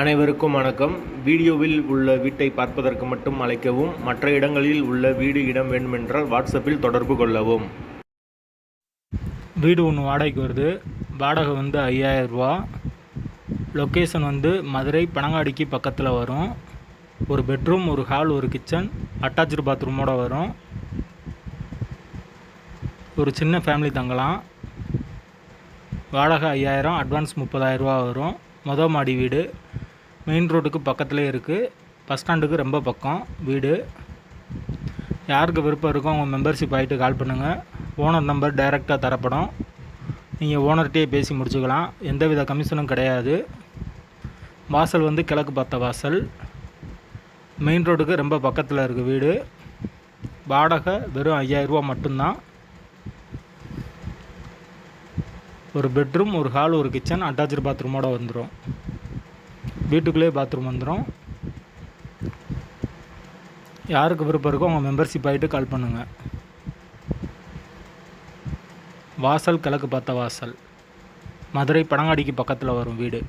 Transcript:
அனைவருக்கும் வணக்கம். வீடியோவில் உள்ள வீட்டை பார்ப்பதற்கு மட்டும் அழைக்கவும். மற்ற இடங்களில் உள்ள வீடு இடம் வேண்டுமென்றால் வாட்ஸ்அப்பில் தொடர்பு கொள்ளவும். வீடு ஒன்று வாடகைக்கு வருது. வாடகை 5000 ரூபா. லொக்கேஷன் மதுரை பனங்காடிக்கு பக்கத்தில் வரும். ஒரு பெட்ரூம், ஒரு ஹால், ஒரு கிச்சன், அட்டாச்சு பாத்ரூமோடு வரும். ஒரு சின்ன ஃபேமிலி தங்கலாம். வாடகை 5000, அட்வான்ஸ் 30,000 ரூபா வரும். மொதல் மாடி வீடு, மெயின் ரோட்டுக்கு பக்கத்துலேயே இருக்குது. பஸ் ஸ்டாண்டுக்கு ரொம்ப பக்கம் வீடு. யாருக்கு விருப்பம் இருக்கோ அவங்க மெம்பர்ஷிப் ஆகிட்டு கால் பண்ணுங்கள். ஓனர் நம்பர் டைரெக்டாக தரப்படும். நீங்கள் ஓனர்கிட்டே பேசி முடிச்சுக்கலாம். எந்தவித கமிஷனும் கிடையாது. வாசல் கிழக்கு பார்த்த வாசல். மெயின் ரோட்டுக்கு ரொம்ப பக்கத்தில் இருக்குது வீடு. வாடகை வெறும் 5000 ரூபா மட்டும்தான். ஒரு பெட்ரூம், ஒரு ஹால், ஒரு கிச்சன், அட்டாச்சு பாத்ரூமோடு வந்துடும். வீட்டுக்குள்ளேயே பாத்ரூம் வந்துடும். யாருக்கு விருப்பம் இருக்கோ அவங்க மெம்பர்ஷிப் ஆகிட்டு கால் பண்ணுங்கள். வாசல் கிழக்கு பார்த்த வாசல். மதுரை பனங்காடிக்கு பக்கத்தில் வரும் வீடு.